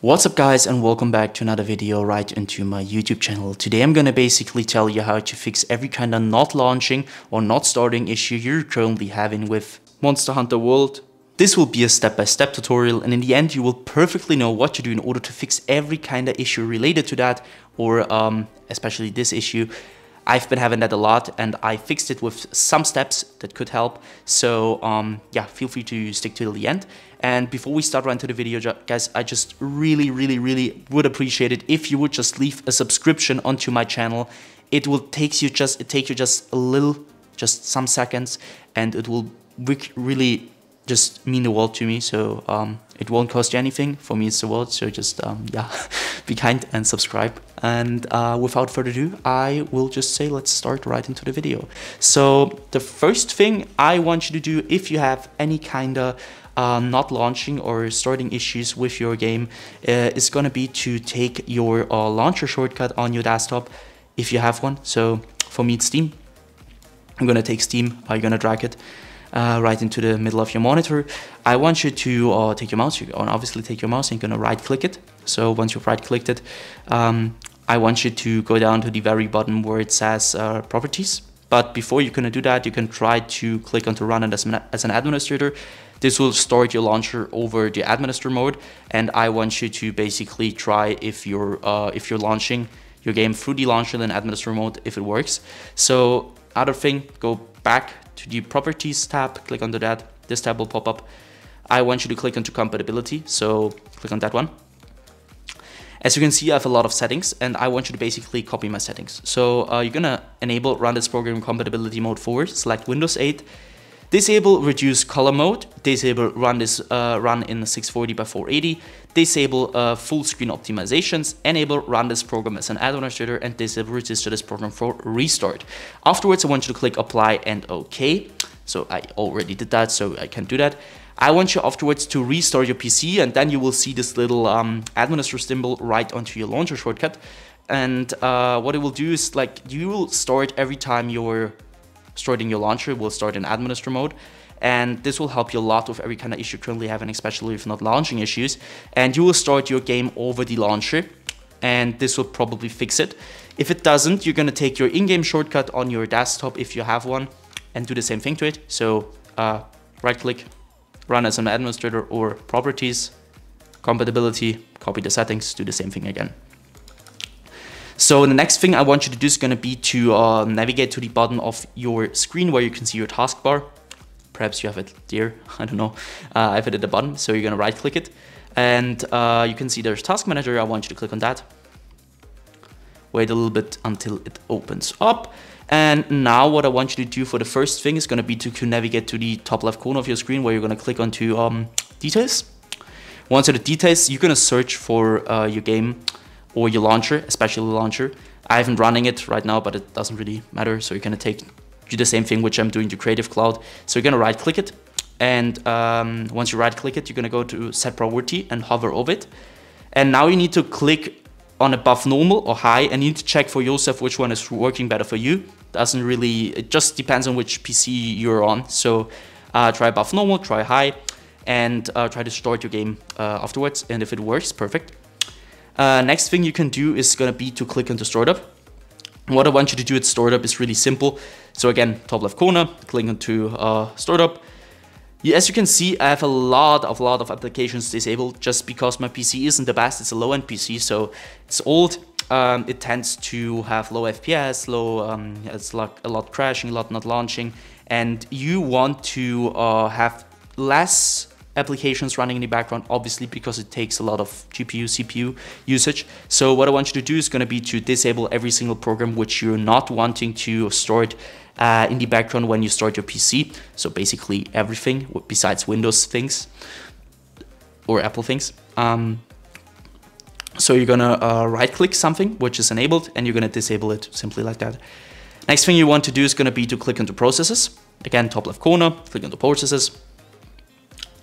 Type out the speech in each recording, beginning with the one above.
What's up guys, and welcome back to another video right into my YouTube channel. Today I'm gonna basically tell you how to fix every kind of not launching or not starting issue you're currently having with Monster Hunter World. This will be a step-by-step tutorial, and in the end you will perfectly know what to do in order to fix every kind of issue related to that, or especially this issue. I've been having that a lot and I fixed it with some steps that could help. So yeah, feel free to stick till the end. And before we start right into the video, guys, I just really would appreciate it if you would just leave a subscription onto my channel. It will take you just some seconds, and it will really just mean the world to me. So it won't cost you anything. For me, it's the world. So just yeah, be kind and subscribe. And without further ado, I will just say let's start right into the video. So the first thing I want you to do, if you have any kind of not launching or starting issues with your game, is going to be to take your launcher shortcut on your desktop if you have one. So for me, it's Steam. I'm going to take Steam. I'm going to drag it right into the middle of your monitor. I want you to take your mouse. You obviously take your mouse and you're going to right click it. So once you've right clicked it, I want you to go down to the very bottom where it says properties. But before you're going to do that, you can try to click on to run it as an administrator. This will start your launcher over the administrator mode, and I want you to basically try if you're launching your game through the launcher in administrator mode, if it works. So other thing, go back to the properties tab, click onto that. This tab will pop up. I want you to click onto compatibility, so click on that one. As you can see, I have a lot of settings, and I want you to basically copy my settings. So you're gonna enable run this program compatibility mode forward, select Windows 8, disable reduce color mode, disable run in 640 by 480, disable full screen optimizations, enable run this program as an administrator, and disable register this program for restart. Afterwards, I want you to click apply and OK. So I already did that, so I can do that. I want you afterwards to restart your PC, and then you will see this little administrator symbol right onto your launcher shortcut. And what it will do is, like, you will start every time you're starting your launcher, will start in administrator mode. And this will help you a lot with every kind of issue currently having, especially if not launching issues. And you will start your game over the launcher, and this will probably fix it. If it doesn't, you're going to take your in-game shortcut on your desktop if you have one and do the same thing to it. So right click, run as an administrator, or properties, compatibility, copy the settings, do the same thing again. So the next thing I want you to do is going to be to navigate to the bottom of your screen where you can see your taskbar. Perhaps you have it there, I don't know. I have it at the bottom, so you're going to right click it. And you can see there's Task Manager. I want you to click on that. Wait a little bit until it opens up. And now what I want you to do for the first thing is going to be to navigate to the top left corner of your screen where you're going to click onto details. Once you're the details, you're going to search for your game or your launcher, especially the launcher. I haven't running it right now, but it doesn't really matter. So you're going to do the same thing which I'm doing to Creative Cloud. So you're going to right click it. And once you right click it, you're going to go to set priority and hover over it. And now you need to click on above normal or high, and you need to check for yourself which one is working better for you. It just depends on which PC you're on. So try above normal, try high, and try to start your game afterwards. And if it works, perfect. Next thing you can do is going to be to click into startup. What I want you to do at startup is really simple. So again, top left corner, click into startup. As you can see, I have a lot of applications disabled just because my PC isn't the best. It's a low-end PC, so it's old. It tends to have low FPS, it's like a lot crashing, a lot not launching, and you want to have less applications running in the background, obviously, because it takes a lot of GPU, CPU usage. So what I want you to do is going to be to disable every single program which you're not wanting to start in the background when you start your PC. So basically everything besides Windows things or Apple things. So you're gonna right click something which is enabled, and you're gonna disable it simply like that. Next thing you want to do is gonna be to click into processes. Again, top left corner, click into processes.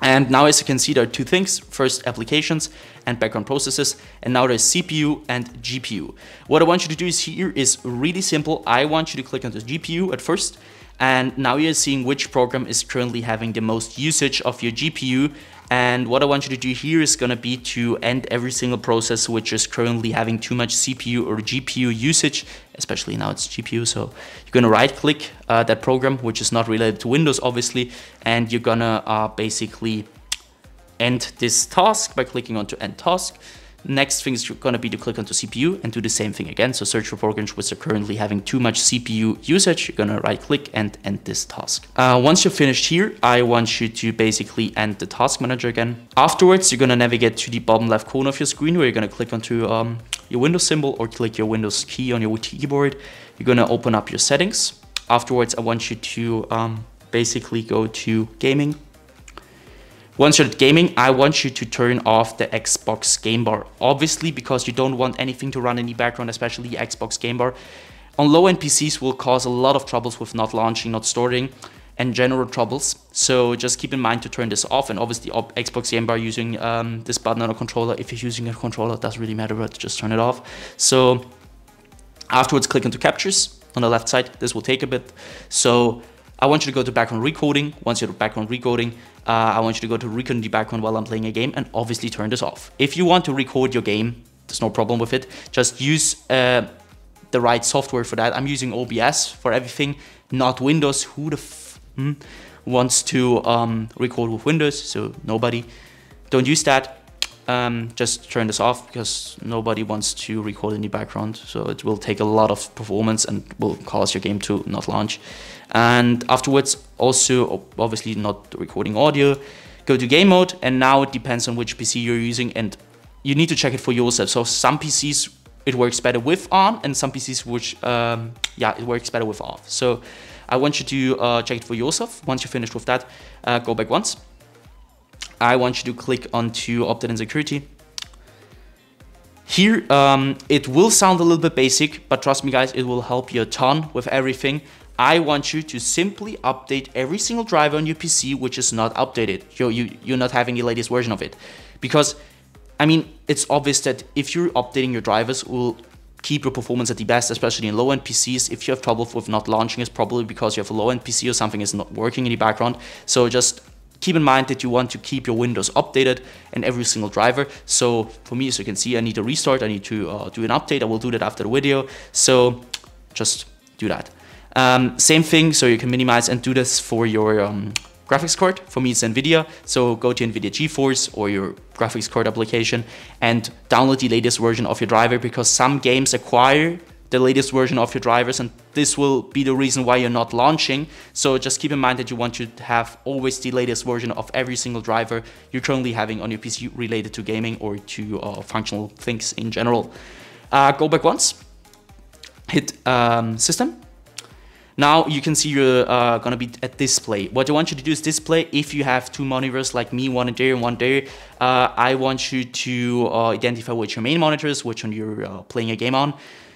And now, as you can see, there are two things. First, applications and background processes. And now there's CPU and GPU. What I want you to do here is really simple. I want you to click on the GPU at first. And now you're seeing which program is currently having the most usage of your GPU. And what I want you to do here is going to be to end every single process which is currently having too much CPU or GPU usage, especially now it's GPU. So you're going to right click that program, which is not related to Windows, obviously, and you're going to basically end this task by clicking onto end task. Next thing is going to be to click onto CPU and do the same thing again. So search for programs which are currently having too much CPU usage. You're going to right click and end this task. Once you're finished here, I want you to basically end the task manager again. Afterwards, you're going to navigate to the bottom left corner of your screen where you're going to click onto your Windows symbol or click your Windows key on your keyboard. You're going to open up your settings. Afterwards, I want you to basically go to gaming. Once you're at gaming, I want you to turn off the Xbox game bar. Obviously, because you don't want anything to run in the background, especially the Xbox game bar. On low-end PCs will cause a lot of troubles with not launching, not starting, and general troubles. So just keep in mind to turn this off. And obviously, Xbox game bar using this button on a controller. If you're using a controller, it doesn't really matter, but just turn it off. So afterwards, click into captures on the left side. This will take a bit. So I want you to go to background recording. Once you're at background recording, I want you to go to record in the background while I'm playing a game and obviously turn this off. If you want to record your game, there's no problem with it. Just use the right software for that. I'm using OBS for everything, not Windows. Who the wants to record with Windows? So nobody. Don't use that. Just turn this off because nobody wants to record in the background. So it will take a lot of performance and will cause your game to not launch. And afterwards, also obviously not recording audio, go to game mode. And now it depends on which PC you're using and you need to check it for yourself. So some PCs, it works better with on and some PCs which, it works better with off. So I want you to check it for yourself. Once you're finished with that, go back once. I want you to click onto update and security. Here, it will sound a little bit basic, but trust me guys, it will help you a ton with everything. I want you to simply update every single driver on your PC which is not updated. You're not having the latest version of it. Because, I mean, it's obvious that if you're updating your drivers, it will keep your performance at the best, especially in low-end PCs. If you have trouble with not launching, it's probably because you have a low-end PC or something is not working in the background. So just keep in mind that you want to keep your Windows updated and every single driver. So for me, as you can see, I need to restart. I need to do an update. I will do that after the video. So just do that. Same thing, so you can minimize and do this for your graphics card. For me, it's NVIDIA. So go to NVIDIA GeForce or your graphics card application and download the latest version of your driver because some games acquire the latest version of your drivers and this will be the reason why you're not launching. So just keep in mind that you want to have always the latest version of every single driver you're currently having on your PC related to gaming or to functional things in general. Go back once, hit system. Now you can see you're gonna be at display. What I want you to do is display. If you have two monitors like me, one there and one there, I want you to identify which your main monitor is, which one you're playing a game on.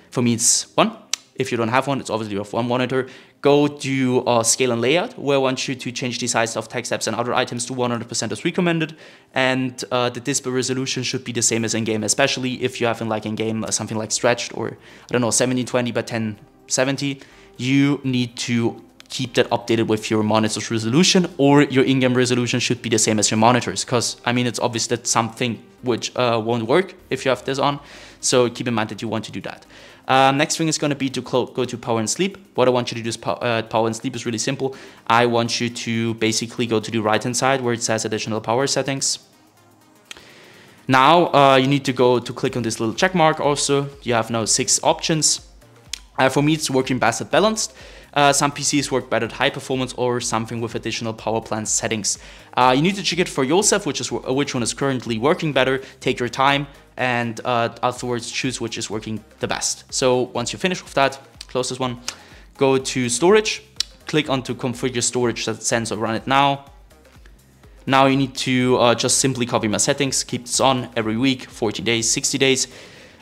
For me, it's one. If you don't have one, it's obviously you have one monitor. Go to scale and layout, where I want you to change the size of text apps and other items to 100% as recommended. And the display resolution should be the same as in-game, especially if you have in-game something like stretched or, I don't know, 1720 by 1070. You need to keep that updated with your monitor's resolution, or your in-game resolution should be the same as your monitors. Because, I mean, it's obvious that something which won't work if you have this on. So keep in mind that you want to do that. Next thing is going to be to go to power and sleep. What I want you to do is power and sleep is really simple. I want you to basically go to the right hand side where it says additional power settings. Now you need to go to click on this little check mark also. You have now 6 options. For me, it's working best at balanced. Some PCs work better at high performance or something with additional power plant settings. You need to check it for yourself, which one is currently working better. Take your time and afterwards choose which is working the best. So once you finish with that, close this one, go to storage, click on to configure storage that sensor, run it now. Now you need to just simply copy my settings, keep this on every week, 40 days, 60 days.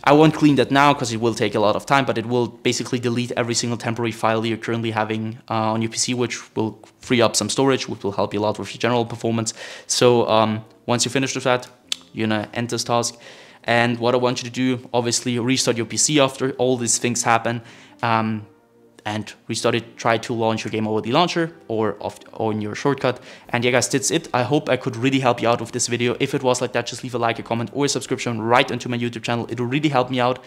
I won't clean that now because it will take a lot of time, but it will basically delete every single temporary file you're currently having on your PC, which will free up some storage, which will help you a lot with your general performance. So once you finish with that, you're gonna end this task. And what I want you to do, obviously restart your PC after all these things happen. and restart it, try to launch your game over the launcher or in your shortcut. And yeah guys, that's it. I hope I could really help you out with this video. If it was like that, just leave a like, a comment, or a subscription right into my YouTube channel. It will really help me out.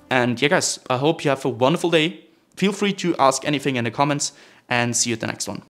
And yeah guys, I hope you have a wonderful day. Feel free to ask anything in the comments, and see you at the next one.